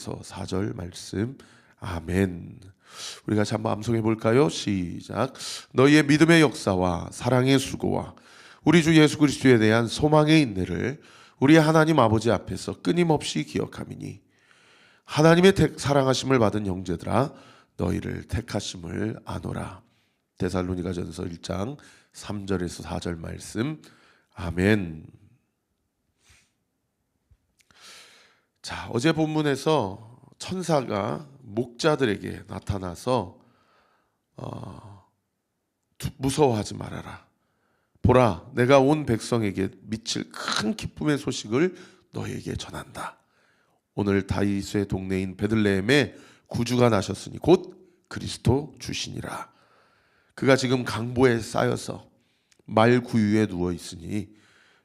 4절 말씀. 아멘. 우리가 한번 암송해 볼까요? 시작. 너희의 믿음의 역사와 사랑의 수고와 우리 주 예수 그리스도에 대한 소망의 인내를 우리 하나님 아버지 앞에서 끊임없이 기억하미니 하나님의 사랑하심을 받은 형제들아 너희를 택하심을 아노라. 데살로니가전서 1장 3절에서 4절 말씀. 아멘. 자, 어제 본문에서 천사가 목자들에게 나타나서 무서워하지 말아라. 보라, 내가 온 백성에게 미칠 큰 기쁨의 소식을 너희에게 전한다. 오늘 다윗의 동네인 베들레헴에 구주가 나셨으니 곧 그리스도 주시니라. 그가 지금 강보에 쌓여서 말 구유에 누워 있으니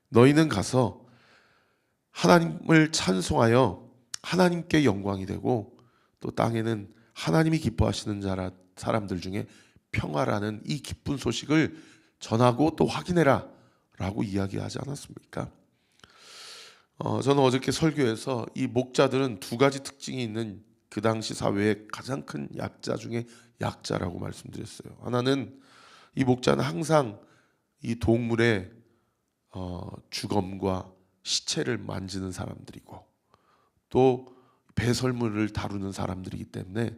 너희는 가서 하나님을 찬송하여 하나님께 영광이 되고 또 땅에는 하나님이 기뻐하시는 사람들 중에 평화라는 이 기쁜 소식을 전하고 또 확인해라 라고 이야기하지 않았습니까? 저는 어저께 설교에서 이 목자들은 두 가지 특징이 있는 그 당시 사회의 가장 큰 약자 중에 약자라고 말씀드렸어요. 하나는 이 목자는 항상 이 동물의 주검과 시체를 만지는 사람들이고 또 배설물을 다루는 사람들이기 때문에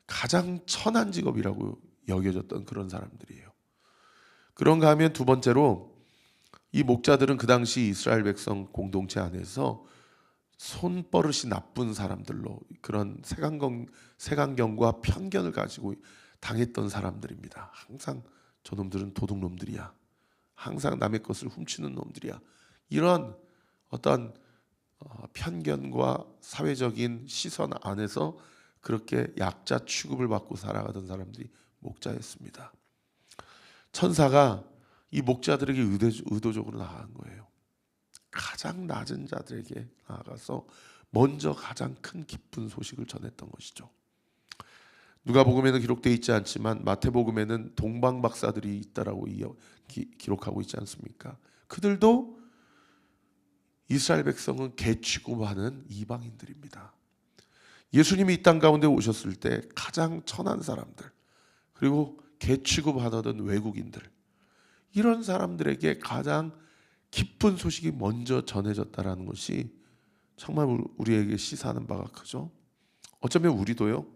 가장 천한 직업이라고 여겨졌던 그런 사람들이에요. 그런가 하면 두 번째로 이 목자들은 그 당시 이스라엘 백성 공동체 안에서 손버릇이 나쁜 사람들로 그런 색안경과 편견을 가지고 당했던 사람들입니다. 항상 저놈들은 도둑놈들이야. 항상 남의 것을 훔치는 놈들이야. 이런 어떤 편견과 사회적인 시선 안에서 그렇게 약자 취급을 받고 살아가던 사람들이 목자였습니다. 천사가 이 목자들에게 의도적으로 나아간 거예요. 가장 낮은 자들에게 나아가서 먼저 가장 큰 기쁜 소식을 전했던 것이죠. 누가복음에는 기록되어 있지 않지만 마태복음에는 동방박사들이 있다라고 기록하고 있지 않습니까? 그들도 이스라엘 백성은 개 취급하는 이방인들입니다. 예수님이 이 땅 가운데 오셨을 때 가장 천한 사람들 그리고 개 취급하던 외국인들 이런 사람들에게 가장 기쁜 소식이 먼저 전해졌다라는 것이 정말 우리에게 시사하는 바가 크죠. 어쩌면 우리도요.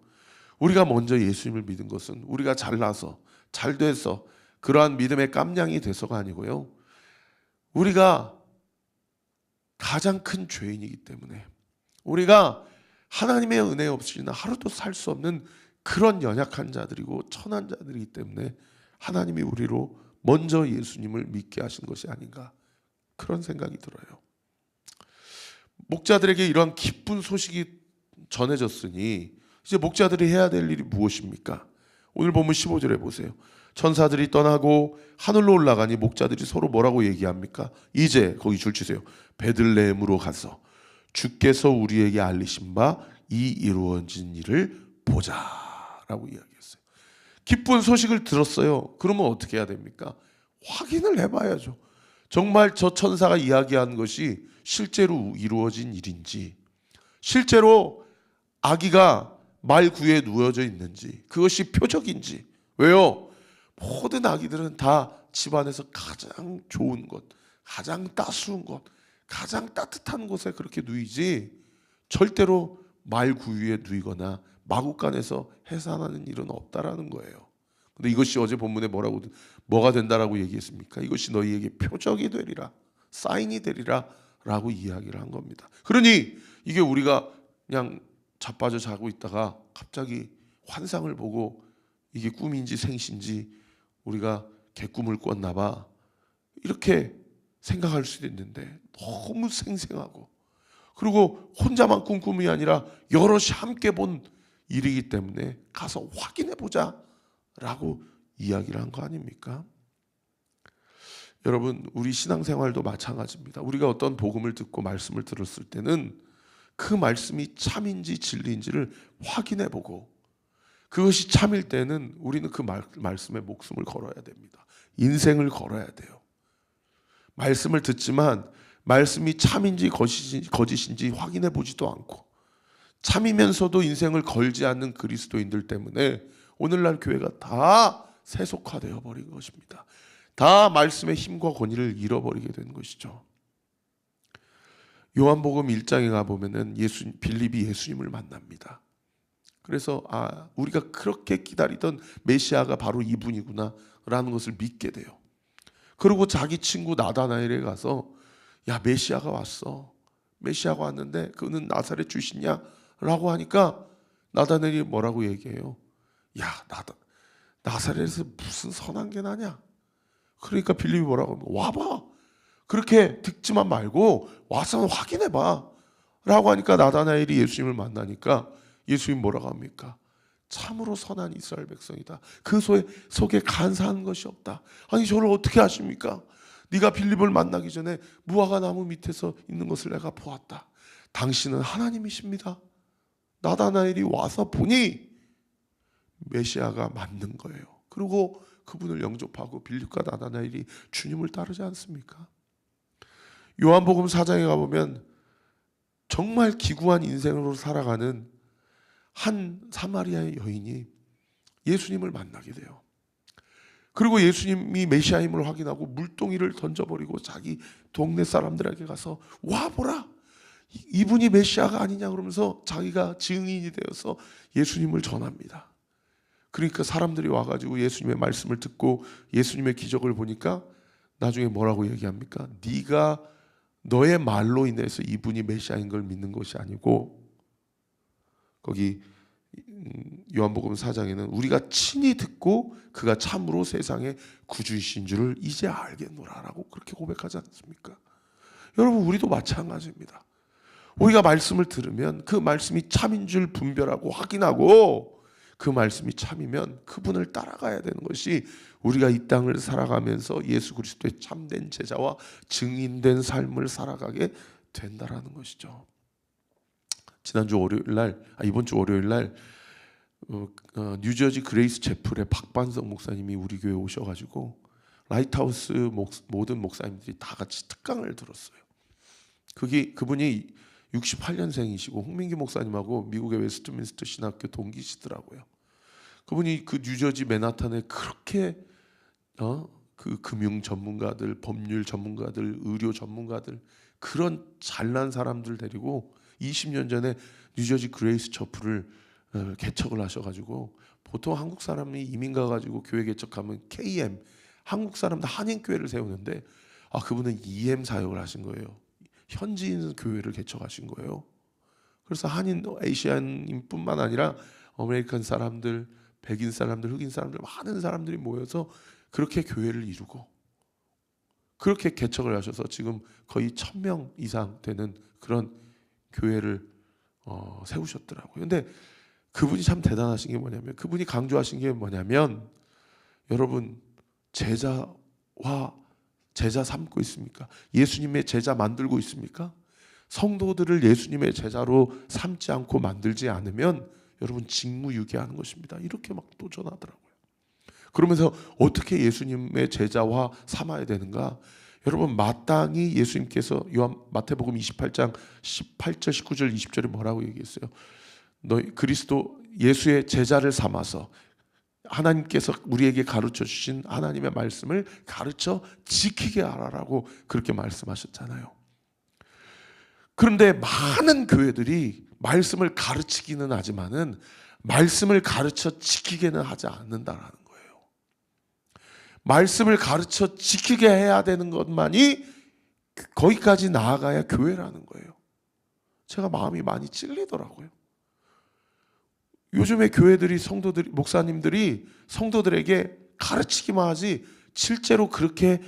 우리가 먼저 예수님을 믿은 것은 우리가 잘나서 잘돼서 그러한 믿음의 깜냥이 돼서가 아니고요. 우리가 가장 큰 죄인이기 때문에 우리가 하나님의 은혜 없이는 하루도 살 수 없는 그런 연약한 자들이고 천한 자들이기 때문에 하나님이 우리로 먼저 예수님을 믿게 하신 것이 아닌가 그런 생각이 들어요. 목자들에게 이런 기쁜 소식이 전해졌으니 이제 목자들이 해야 될 일이 무엇입니까? 오늘 본문 15절에 보세요. 천사들이 떠나고 하늘로 올라가니 목자들이 서로 뭐라고 얘기합니까? 이제 거기 줄 치세요. 베들레헴으로 가서 주께서 우리에게 알리신 바 이 이루어진 일을 보자라고 이야기했어요. 기쁜 소식을 들었어요. 그러면 어떻게 해야 됩니까? 확인을 해봐야죠. 정말 저 천사가 이야기한 것이 실제로 이루어진 일인지, 실제로 아기가 말 구유에 누워져 있는지, 그것이 표적인지. 왜요? 모든 아기들은 다 집안에서 가장 좋은 곳, 가장 따스운 곳, 가장 따뜻한 곳에 그렇게 누이지 절대로 말 구유에 누이거나 마구간에서 해산하는 일은 없다라는 거예요. 근데 이것이 어제 본문에 뭐가 된다라고 얘기했습니까? 이것이 너희에게 표적이 되리라, 사인이 되리라 라고 이야기를 한 겁니다. 그러니 이게 우리가 그냥 자빠져 자고 있다가 갑자기 환상을 보고 이게 꿈인지 생시인지 우리가 개꿈을 꿨나 봐 이렇게 생각할 수도 있는데 너무 생생하고 그리고 혼자만 꾼 꿈이 아니라 여럿이 함께 본 일이기 때문에 가서 확인해 보자 라고 이야기를 한 거 아닙니까? 여러분 우리 신앙생활도 마찬가지입니다. 우리가 어떤 복음을 듣고 말씀을 들었을 때는 그 말씀이 참인지 진리인지를 확인해 보고 그것이 참일 때는 우리는 그 말씀에 목숨을 걸어야 됩니다. 인생을 걸어야 돼요. 말씀을 듣지만 말씀이 참인지 거짓인지 확인해 보지도 않고 참이면서도 인생을 걸지 않는 그리스도인들 때문에 오늘날 교회가 다 세속화되어 버린 것입니다. 다 말씀의 힘과 권위를 잃어버리게 된 것이죠. 요한복음 1장에 가보면은 빌립이 예수님을 만납니다. 그래서 우리가 그렇게 기다리던 메시아가 바로 이분이구나 라는 것을 믿게 돼요. 그리고 자기 친구 나다나엘에 가서 야, 메시아가 왔어. 메시아가 왔는데 그는 나사렛 출신이야? 라고 하니까 나다나엘이 뭐라고 얘기해요? 야, 나사렛에서 무슨 선한 게 나냐? 그러니까 빌립이 뭐라고 하면 와봐. 그렇게 듣지만 말고 와서 확인해봐 라고 하니까 나다나엘이 예수님을 만나니까 예수님 뭐라고 합니까? 참으로 선한 이스라엘 백성이다. 그 속에 간사한 것이 없다. 아니 저를 어떻게 아십니까? 네가 빌립을 만나기 전에 무화과 나무 밑에서 있는 것을 내가 보았다. 당신은 하나님이십니다. 나다나엘이 와서 보니 메시아가 맞는 거예요. 그리고 그분을 영접하고 빌립과 나다나엘이 주님을 따르지 않습니까? 요한복음 4장에 가보면 정말 기구한 인생으로 살아가는 한 사마리아의 여인이 예수님을 만나게 돼요. 그리고 예수님이 메시아임을 확인하고 물동이를 던져버리고 자기 동네 사람들에게 가서 와보라, 이분이 메시아가 아니냐 그러면서 자기가 증인이 되어서 예수님을 전합니다. 그러니까 사람들이 와가지고 예수님의 말씀을 듣고 예수님의 기적을 보니까 나중에 뭐라고 얘기합니까? 네가 너의 말로 인해서 이분이 메시아인 걸 믿는 것이 아니고, 거기 요한복음 4장에는 우리가 친히 듣고 그가 참으로 세상의 구주이신 줄을 이제 알겠노라라고 그렇게 고백하지 않습니까? 여러분, 우리도 마찬가지입니다. 우리가 말씀을 들으면 그 말씀이 참인 줄 분별하고 확인하고 그 말씀이 참이면 그분을 따라가야 되는 것이 우리가 이 땅을 살아가면서 예수 그리스도의 참된 제자와 증인된 삶을 살아가게 된다라는 것이죠. 지난주 월요일날, 이번 주 월요일날 뉴저지 그레이스 채플의 박반석 목사님이 우리 교회에 오셔가지고 라이트하우스 모든 목사님들이 다 같이 특강을 들었어요. 그분이 68년생이시고 홍민기 목사님하고 미국의 웨스트민스터 신학교 동기시더라고요. 그분이 그 뉴저지 맨하탄에 그렇게 그 금융 전문가들, 법률 전문가들, 의료 전문가들, 그런 잘난 사람들 데리고 20년 전에 뉴저지 그레이스 처플을 개척을 하셔가지고, 보통 한국 사람이 이민 가가지고 교회 개척하면 KM, 한국 사람들 한인교회를 세우는데 그분은 EM 사역을 하신 거예요. 현지인 교회를 개척하신 거예요. 그래서 한인, 아시안인뿐만 아니라 아메리칸 사람들, 백인 사람들, 흑인 사람들, 많은 사람들이 모여서 그렇게 교회를 이루고 그렇게 개척을 하셔서 지금 거의 1000명 이상 되는 그런 교회를 세우셨더라고요. 근데 그분이 참 대단하신 게 뭐냐면, 그분이 강조하신 게 뭐냐면, 여러분, 제자 삼고 있습니까? 예수님의 제자 만들고 있습니까? 성도들을 예수님의 제자로 삼지 않고 만들지 않으면 여러분 직무유기하는 것입니다. 이렇게 막 도전하더라고요. 그러면서 어떻게 예수님의 제자와 삼아야 되는가? 여러분, 마땅히 예수님께서 마태복음 28장 18절 19절 20절에 뭐라고 얘기했어요? 너희 그리스도 예수의 제자를 삼아서 하나님께서 우리에게 가르쳐 주신 하나님의 말씀을 가르쳐 지키게 하라라고 그렇게 말씀하셨잖아요. 그런데 많은 교회들이 말씀을 가르치기는 하지만은 말씀을 가르쳐 지키게는 하지 않는다라는 거예요. 말씀을 가르쳐 지키게 해야 되는 것만이 거기까지 나아가야 교회라는 거예요. 제가 마음이 많이 찔리더라고요. 요즘에 교회들이 목사님들이 성도들에게 가르치기만 하지 실제로 그렇게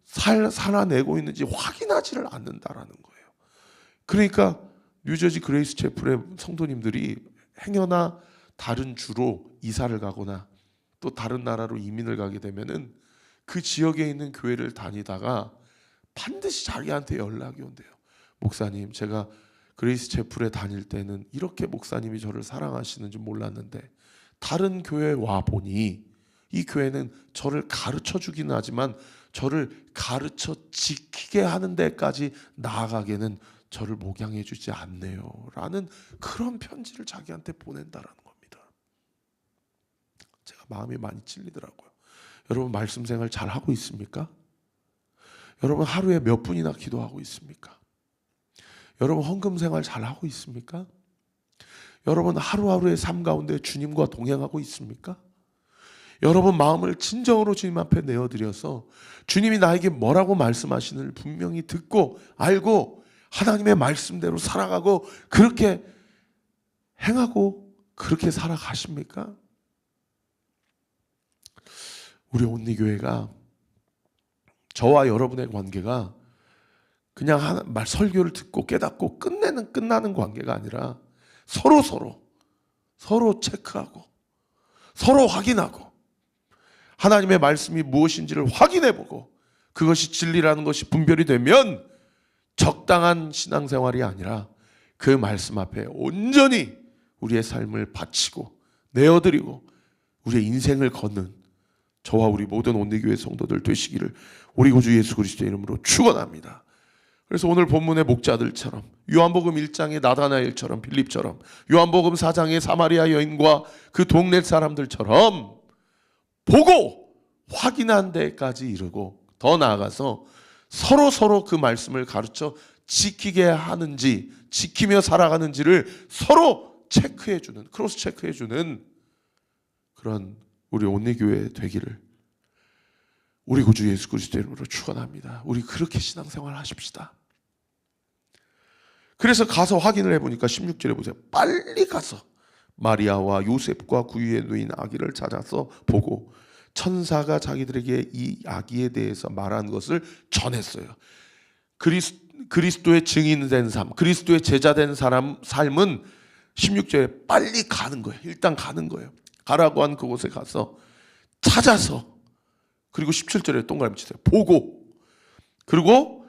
살아내고 있는지 확인하지를 않는다라는 거예요. 그러니까 뉴저지 그레이스 채플의 성도님들이 행여나 다른 주로 이사를 가거나 또 다른 나라로 이민을 가게 되면은 그 지역에 있는 교회를 다니다가 반드시 자기한테 연락이 온대요. 목사님, 제가 그레이스 채플에 다닐 때는 이렇게 목사님이 저를 사랑하시는 줄 몰랐는데 다른 교회에 와 보니 이 교회는 저를 가르쳐 주기는 하지만 저를 가르쳐 지키게 하는 데까지 나아가게는 저를 목양해 주지 않네요 라는 그런 편지를 자기한테 보낸다라는 겁니다. 제가 마음이 많이 찔리더라고요. 여러분 말씀 생활 잘 하고 있습니까? 여러분 하루에 몇 분이나 기도하고 있습니까? 여러분 헌금 생활 잘 하고 있습니까? 여러분 하루하루의 삶 가운데 주님과 동행하고 있습니까? 여러분 마음을 진정으로 주님 앞에 내어드려서 주님이 나에게 뭐라고 말씀하시는지 분명히 듣고 알고 하나님의 말씀대로 살아가고 그렇게 행하고 그렇게 살아가십니까? 우리 온리교회가 저와 여러분의 관계가 그냥 설교를 듣고 깨닫고 끝나는 관계가 아니라 서로 체크하고 서로 확인하고 하나님의 말씀이 무엇인지를 확인해보고 그것이 진리라는 것이 분별이 되면 적당한 신앙생활이 아니라 그 말씀 앞에 온전히 우리의 삶을 바치고 내어드리고 우리의 인생을 걷는 저와 우리 모든 온리교회 성도들 되시기를 우리 구주 예수 그리스도의 이름으로 축원합니다. 그래서 오늘 본문의 목자들처럼 요한복음 1장의 나다나엘처럼 빌립처럼 요한복음 4장의 사마리아 여인과 그 동네 사람들처럼 보고 확인한 데까지 이르고 더 나아가서 서로 그 말씀을 가르쳐 지키게 하는지 지키며 살아가는지를 서로 체크해주는 크로스 체크해주는 그런 우리 온리교회 되기를 우리 구주 예수 그리스도의 이름으로 축원합니다. 우리 그렇게 신앙생활 하십시다. 그래서 가서 확인을 해보니까 16절에 보세요. 빨리 가서 마리아와 요셉과 구유에 누인 아기를 찾아서 보고 천사가 자기들에게 이 아기에 대해서 말한 것을 전했어요. 그리스도의 증인된 삶, 그리스도의 제자된 삶은 16절에 빨리 가는 거예요. 일단 가는 거예요. 가라고 한 그곳에 가서 찾아서 그리고 17절에 동그라미 치세요. 보고 그리고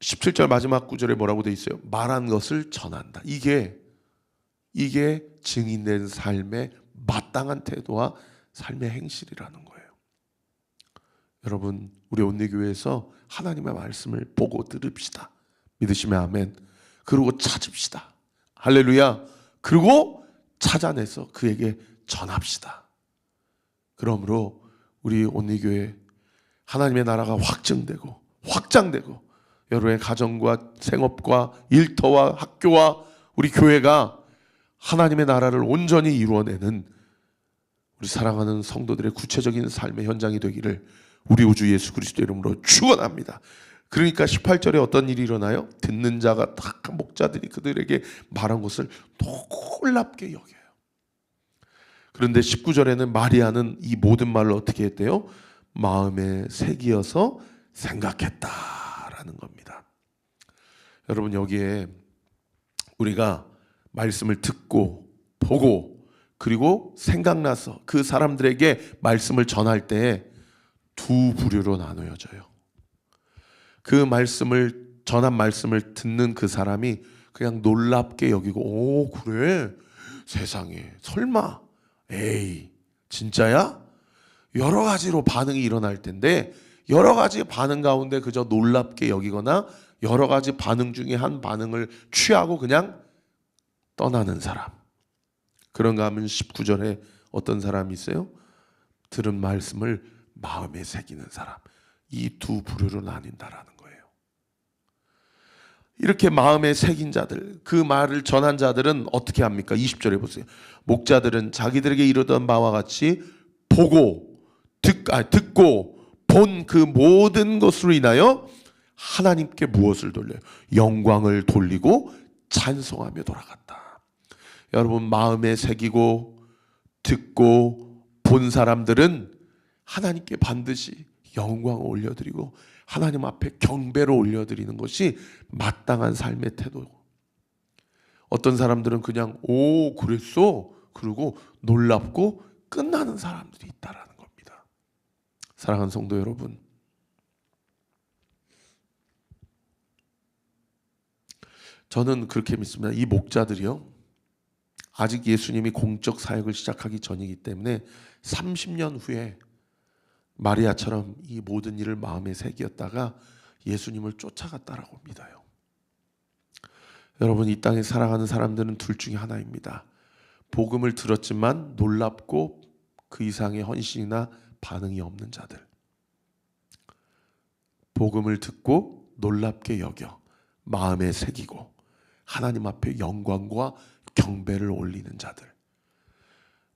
17절 마지막 구절에 뭐라고 돼 있어요? 말한 것을 전한다. 이게 증인된 삶의 마땅한 태도와 삶의 행실이라는 거예요. 여러분 우리 온리교회에서 하나님의 말씀을 보고 들읍시다. 믿으시면 아멘. 그리고 찾읍시다. 할렐루야. 그리고 찾아내서 그에게 전합시다. 그러므로 우리 온리교회 하나님의 나라가 확장되고 여러분의 가정과 생업과 일터와 학교와 우리 교회가 하나님의 나라를 온전히 이루어내는 우리 사랑하는 성도들의 구체적인 삶의 현장이 되기를 우리 우주 예수 그리스도 이름으로 축원합니다. 그러니까 18절에 어떤 일이 일어나요? 듣는 자가 다 목자들이 그들에게 말한 것을 놀랍게 여겨요. 그런데 19절에는 마리아는 이 모든 말을 어떻게 했대요? 마음에 새기어서 생각했다라는 겁니다. 여러분 여기에 우리가 말씀을 듣고 보고 그리고 생각나서 그 사람들에게 말씀을 전할 때 두 부류로 나누어져요. 그 말씀을 전한 말씀을 듣는 그 사람이 그냥 놀랍게 여기고 오 그래? 세상에 설마 에이 진짜야? 여러 가지로 반응이 일어날 텐데 여러 가지 반응 가운데 그저 놀랍게 여기거나 여러 가지 반응 중에 한 반응을 취하고 그냥 떠나는 사람. 그런가 하면 19절에 어떤 사람이 있어요? 들은 말씀을 마음에 새기는 사람. 이 두 부류로 나뉜다라는 거예요. 이렇게 마음에 새긴 자들, 그 말을 전한 자들은 어떻게 합니까? 20절에 보세요. 목자들은 자기들에게 이르던 바와 같이 보고 듣고 본 그 모든 것으로 인하여 하나님께 무엇을 돌려요? 영광을 돌리고 찬송하며 돌아갔다. 여러분 마음에 새기고 듣고 본 사람들은 하나님께 반드시 영광을 올려드리고 하나님 앞에 경배를 올려드리는 것이 마땅한 삶의 태도고 어떤 사람들은 그냥 오 그랬어? 그러고 놀랍고 끝나는 사람들이 있다라는 겁니다. 사랑하는 성도 여러분, 저는 그렇게 믿습니다. 이 목자들이요 아직 예수님이 공적 사역을 시작하기 전이기 때문에 30년 후에 마리아처럼 이 모든 일을 마음에 새겼다가 예수님을 쫓아갔다라고 믿어요. 여러분, 이 땅에 살아가는 사람들은 둘 중에 하나입니다. 복음을 들었지만 놀랍고 그 이상의 헌신이나 반응이 없는 자들. 복음을 듣고 놀랍게 여겨 마음에 새기고 하나님 앞에 영광과 경배를 올리는 자들.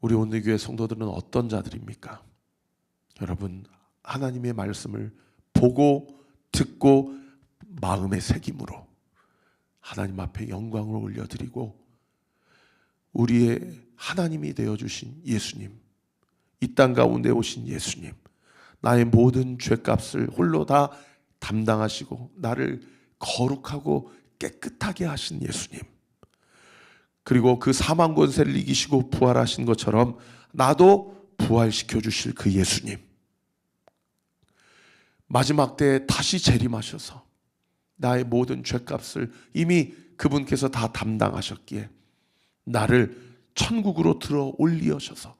우리 오늘교회 성도들은 어떤 자들입니까? 여러분, 하나님의 말씀을 보고 듣고 마음의 새김으로 하나님 앞에 영광을 올려드리고 우리의 하나님이 되어주신 예수님, 이 땅 가운데 오신 예수님, 나의 모든 죄값을 홀로 다 담당하시고 나를 거룩하고 깨끗하게 하신 예수님, 그리고 그 사망 권세를 이기시고 부활하신 것처럼 나도 부활시켜 주실 그 예수님, 마지막 때에 다시 재림하셔서 나의 모든 죄값을 이미 그분께서 다 담당하셨기에 나를 천국으로 들어 올리셔서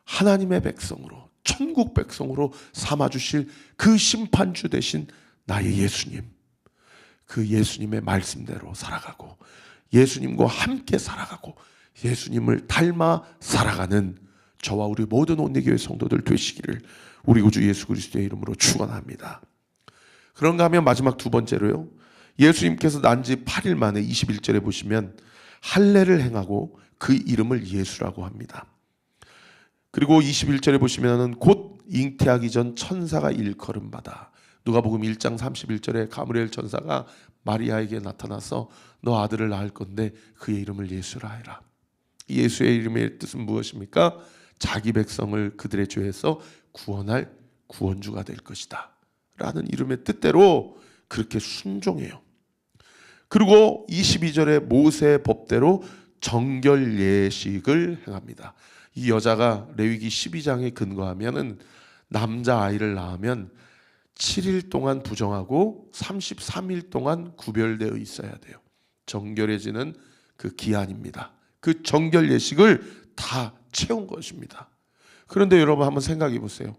하나님의 백성으로, 천국 백성으로 삼아주실 그 심판주 되신 나의 예수님, 그 예수님의 말씀대로 살아가고 예수님과 함께 살아가고 예수님을 닮아 살아가는 저와 우리 모든 온리교회 성도들 되시기를 우리 구주 예수 그리스도의 이름으로 축원합니다. 그런가 하면 마지막 두 번째로요, 예수님께서 난 지 8일 만에 21절에 보시면 할례를 행하고 그 이름을 예수라고 합니다. 그리고 21절에 보시면 곧 잉태하기 전 천사가 일컬음받아, 누가복음 1장 31절에 가브리엘 천사가 마리아에게 나타나서 너 아들을 낳을 건데 그의 이름을 예수라 해라. 예수의 이름의 뜻은 무엇입니까? 자기 백성을 그들의 죄에서 구원할 구원주가 될 것이다 라는 이름의 뜻대로 그렇게 순종해요. 그리고 22절에 모세의 법대로 정결 예식을 행합니다. 이 여자가 레위기 12장에 근거하면은 남자아이를 낳으면 7일 동안 부정하고 33일 동안 구별되어 있어야 돼요. 정결해지는 그 기한입니다. 그 정결 예식을 다 채운 것입니다. 그런데 여러분 한번 생각해 보세요.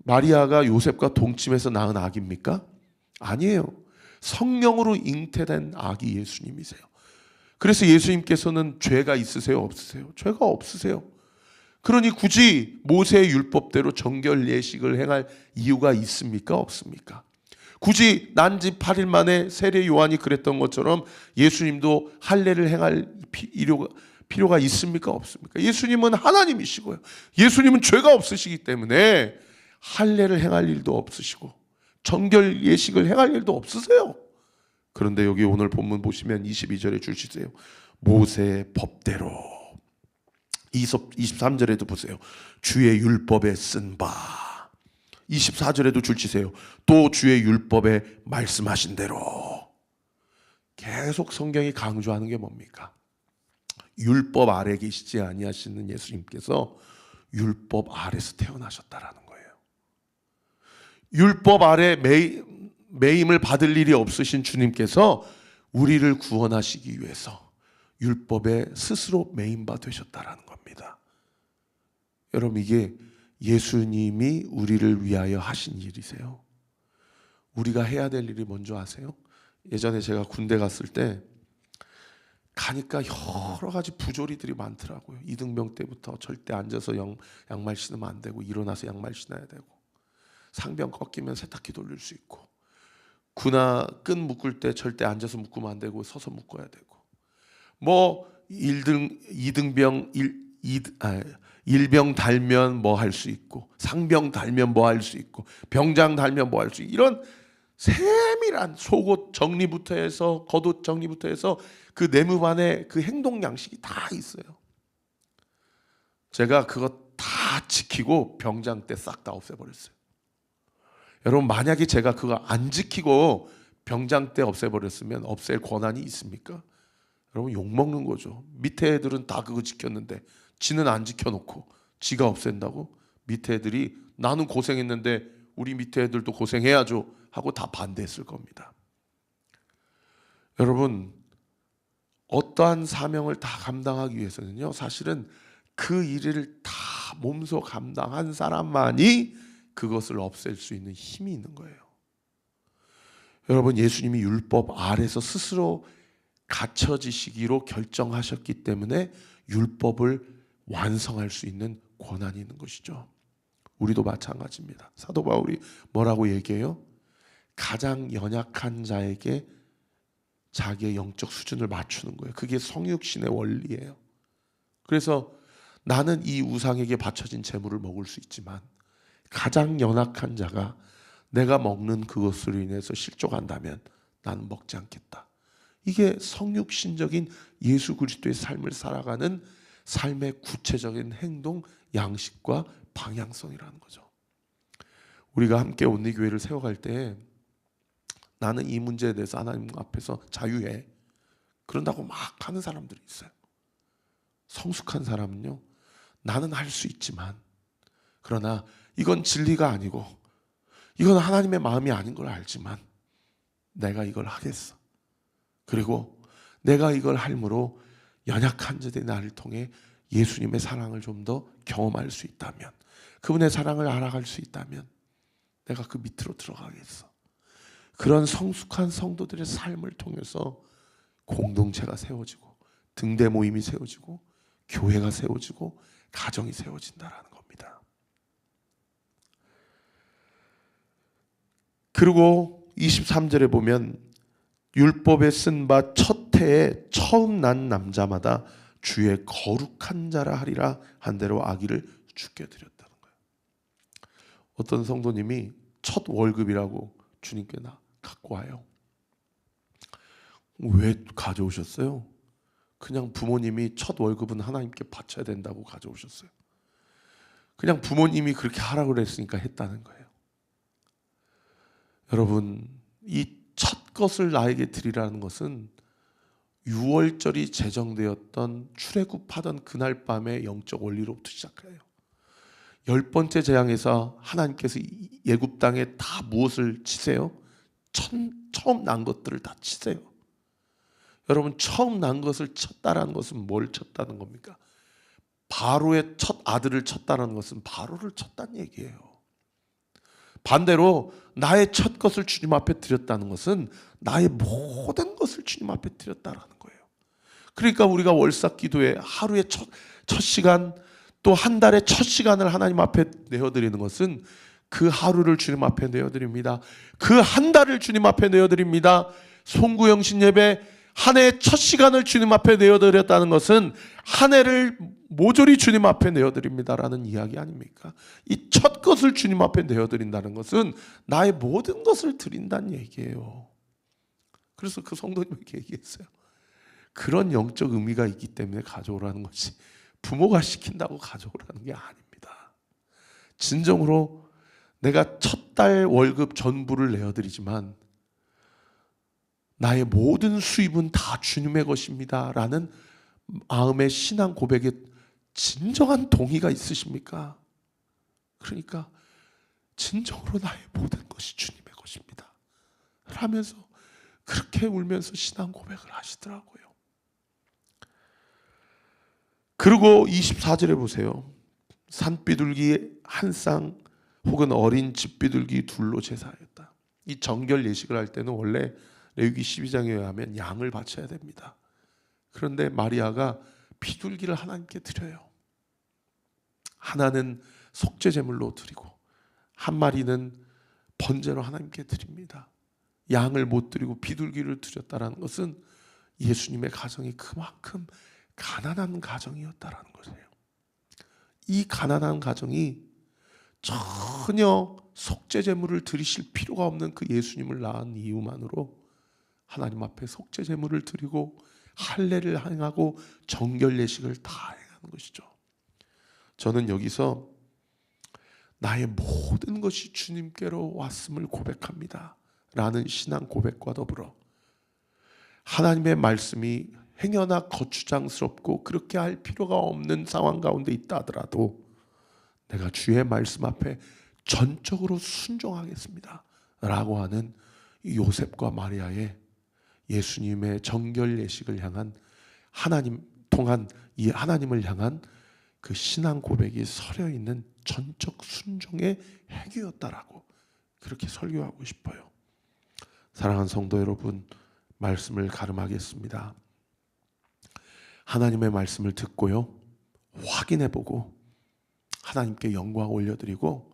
마리아가 요셉과 동침해서 낳은 아기입니까? 아니에요. 성령으로 잉태된 아기 예수님이세요. 그래서 예수님께서는 죄가 있으세요? 없으세요? 죄가 없으세요. 그러니 굳이 모세의 율법대로 정결 예식을 행할 이유가 있습니까? 없습니까? 굳이 난지 8일 만에 세례 요한이 그랬던 것처럼 예수님도 할례를 행할 필요가 있습니까? 없습니까? 예수님은 하나님이시고요. 예수님은 죄가 없으시기 때문에 할례를 행할 일도 없으시고 정결 예식을 행할 일도 없으세요. 그런데 여기 오늘 본문 보시면 22절에 주시세요. 모세의 법대로. 23절에도 보세요. 주의 율법에 쓴 바. 24절에도 줄치세요. 또 주의 율법에 말씀하신 대로. 계속 성경이 강조하는 게 뭡니까? 율법 아래 계시지 아니하시는 예수님께서 율법 아래서 태어나셨다라는 거예요. 율법 아래 매임을 받을 일이 없으신 주님께서 우리를 구원하시기 위해서 율법에 스스로 매임바 되셨다라는 겁니다. 여러분, 이게 예수님이 우리를 위하여 하신 일이세요. 우리가 해야 될 일이 뭔지 아세요? 예전에 제가 군대 갔을 때 가니까 여러 가지 부조리들이 많더라고요. 이등병 때부터 절대 앉아서 양말 신으면 안 되고 일어나서 양말 신어야 되고, 상병 꺾이면 세탁기 돌릴 수 있고, 군화 끈 묶을 때 절대 앉아서 묶으면 안 되고 서서 묶어야 되고, 뭐 일병 달면 뭐 할 수 있고, 상병 달면 뭐 할 수 있고, 병장 달면 뭐 할 수 있고, 이런 세밀한 속옷 정리부터 해서 겉옷 정리부터 해서 그 내무반에 그 행동 양식이 다 있어요. 제가 그거 다 지키고 병장 때 싹 다 없애버렸어요. 여러분, 만약에 제가 그거 안 지키고 병장 때 없애버렸으면 없앨 권한이 있습니까? 여러분, 욕먹는 거죠. 밑에 애들은 다 그거 지켰는데 지는 안 지켜놓고 지가 없앤다고? 밑에 애들이 나는 고생했는데 우리 밑에 애들도 고생해야죠 하고 다 반대했을 겁니다. 여러분, 어떠한 사명을 다 감당하기 위해서는요, 사실은 그 일을 다 몸소 감당한 사람만이 그것을 없앨 수 있는 힘이 있는 거예요. 여러분, 예수님이 율법 아래서 스스로 갖춰지시기로 결정하셨기 때문에 율법을 완성할 수 있는 권한이 있는 것이죠. 우리도 마찬가지입니다. 사도 바울이 뭐라고 얘기해요? 가장 연약한 자에게 자기의 영적 수준을 맞추는 거예요. 그게 성육신의 원리예요. 그래서 나는 이 우상에게 바쳐진 제물을 먹을 수 있지만 가장 연약한 자가 내가 먹는 그것으로 인해서 실족한다면 나는 먹지 않겠다. 이게 성육신적인 예수 그리스도의 삶을 살아가는 삶의 구체적인 행동, 양식과 방향성이라는 거죠. 우리가 함께 온리교회를 세워갈 때 나는 이 문제에 대해서 하나님 앞에서 자유해, 그런다고 막 하는 사람들이 있어요. 성숙한 사람은요, 나는 할 수 있지만, 그러나 이건 진리가 아니고 이건 하나님의 마음이 아닌 걸 알지만 내가 이걸 하겠어. 그리고 내가 이걸 할므로 연약한 자들이 나를 통해 예수님의 사랑을 좀 더 경험할 수 있다면, 그분의 사랑을 알아갈 수 있다면 내가 그 밑으로 들어가겠어. 그런 성숙한 성도들의 삶을 통해서 공동체가 세워지고 등대 모임이 세워지고 교회가 세워지고 가정이 세워진다라는 겁니다. 그리고 23절에 보면 율법에 쓴 바 첫 해에 처음 난 남자마다 주의 거룩한 자라 하리라 한 대로 아기를 죽게 드렸다는 거예요. 어떤 성도님이 첫 월급이라고 주님께 갖고 와요. 왜 가져오셨어요? 그냥 부모님이 첫 월급은 하나님께 바쳐야 된다고 가져오셨어요. 그냥 부모님이 그렇게 하라고 그랬으니까 했다는 거예요. 여러분, 이 첫 것을 나에게 드리라는 것은 유월절이 제정되었던 출애굽하던 그날 밤의 영적 원리로부터 시작해요. 10번째 재앙에서 하나님께서 애굽 땅에 다 무엇을 치세요? 처음 난 것들을 다 치세요. 여러분, 처음 난 것을 쳤다라는 것은 뭘 쳤다는 겁니까? 바로의 첫 아들을 쳤다는 것은 바로를 쳤다는 얘기예요. 반대로 나의 첫 것을 주님 앞에 드렸다는 것은 나의 모든 것을 주님 앞에 드렸다라는 거예요. 그러니까 우리가 월삭 기도에 하루의 첫 시간, 또 한 달의 첫 시간을 하나님 앞에 내어드리는 것은 그 하루를 주님 앞에 내어드립니다. 그 한 달을 주님 앞에 내어드립니다. 송구영신 예배 한 해의 첫 시간을 주님 앞에 내어드렸다는 것은 한 해를 모조리 주님 앞에 내어드립니다라는 이야기 아닙니까? 이 첫 것을 주님 앞에 내어드린다는 것은 나의 모든 것을 드린다는 얘기예요. 그래서 그 성도님에게 얘기했어요. 그런 영적 의미가 있기 때문에 가져오라는 것이 부모가 시킨다고 가져오라는 게 아닙니다. 진정으로 내가 첫 달 월급 전부를 내어드리지만 나의 모든 수입은 다 주님의 것입니다 라는 마음의 신앙 고백에 진정한 동의가 있으십니까? 그러니까 진정으로 나의 모든 것이 주님의 것입니다 하면서 그렇게 울면서 신앙 고백을 하시더라고요. 그리고 24절에 보세요. 산비둘기 한 쌍 혹은 어린 집비둘기 둘로 제사하였다. 이 정결 예식을 할 때는 원래 레위기 12장에 의하면 양을 바쳐야 됩니다. 그런데 마리아가 비둘기를 하나님께 드려요. 하나는 속죄 제물로 드리고 한 마리는 번제로 하나님께 드립니다. 양을 못 드리고 비둘기를 드렸다는 것은 예수님의 가정이 그만큼 가난한 가정이었다라는 거예요. 이 가난한 가정이 전혀 속죄 제물을 드리실 필요가 없는 그 예수님을 낳은 이유만으로 하나님 앞에 속죄 제물을 드리고 할례를 행하고 정결 예식을 다 행하는 것이죠. 저는 여기서 나의 모든 것이 주님께로 왔음을 고백합니다 라는 신앙 고백과 더불어 하나님의 말씀이 행여나 거추장스럽고 그렇게 할 필요가 없는 상황 가운데 있다 하더라도 내가 주의 말씀 앞에 전적으로 순종하겠습니다 라고 하는 요셉과 마리아의 예수님의 정결 예식을 향한 하나님 통한 이 하나님을 향한 그 신앙 고백이 서려 있는 전적 순종의 행위였다라고 그렇게 설교하고 싶어요. 사랑하는 성도 여러분, 말씀을 가름하겠습니다. 하나님의 말씀을 듣고요, 확인해보고 하나님께 영광 올려드리고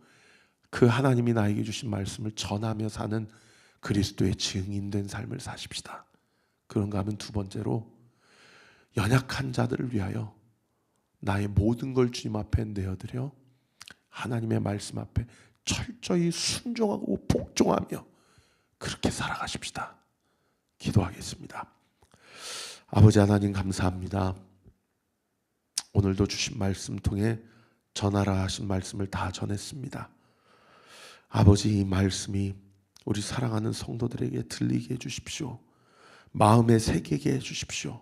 그 하나님이 나에게 주신 말씀을 전하며 사는 그리스도의 증인된 삶을 사십시다. 그런가 하면 두 번째로, 연약한 자들을 위하여 나의 모든 걸 주님 앞에 내어드려 하나님의 말씀 앞에 철저히 순종하고 복종하며 그렇게 살아가십시다. 기도하겠습니다. 아버지 하나님, 감사합니다. 오늘도 주신 말씀 통해 전하라 하신 말씀을 다 전했습니다. 아버지, 이 말씀이 우리 사랑하는 성도들에게 들리게 해주십시오. 마음에 새기게 해주십시오.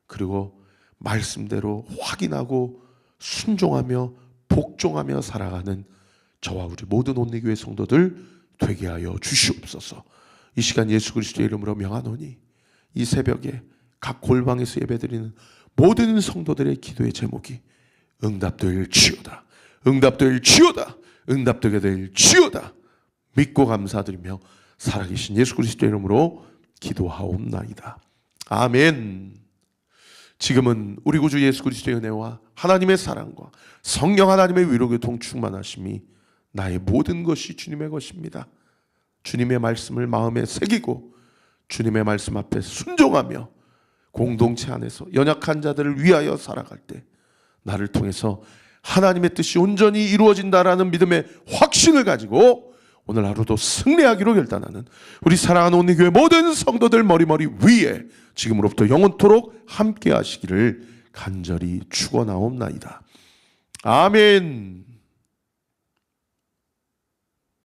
그리고 말씀대로 확인하고 순종하며 복종하며 살아가는 저와 우리 모든 온리교회 성도들 되게 하여 주시옵소서. 이 시간 예수 그리스도의 이름으로 명하노니 이 새벽에 각 골방에서 예배드리는 모든 성도들의 기도의 제목이 응답될지어다, 응답될지어다, 응답되게 될지어다 믿고 감사드리며 살아계신 예수 그리스도의 이름으로 기도하옵나이다. 아멘. 지금은 우리 구주 예수 그리스도의 은혜와 하나님의 사랑과 성령 하나님의 위로 교통 충만하심이 나의 모든 것이 주님의 것입니다. 주님의 말씀을 마음에 새기고 주님의 말씀 앞에 순종하며 공동체 안에서 연약한 자들을 위하여 살아갈 때 나를 통해서 하나님의 뜻이 온전히 이루어진다라는 믿음의 확신을 가지고 오늘 하루도 승리하기로 결단하는 우리 사랑하는 온리교회 모든 성도들 머리머리 위에 지금으로부터 영원토록 함께 하시기를 간절히 축원하옵나이다. 아멘.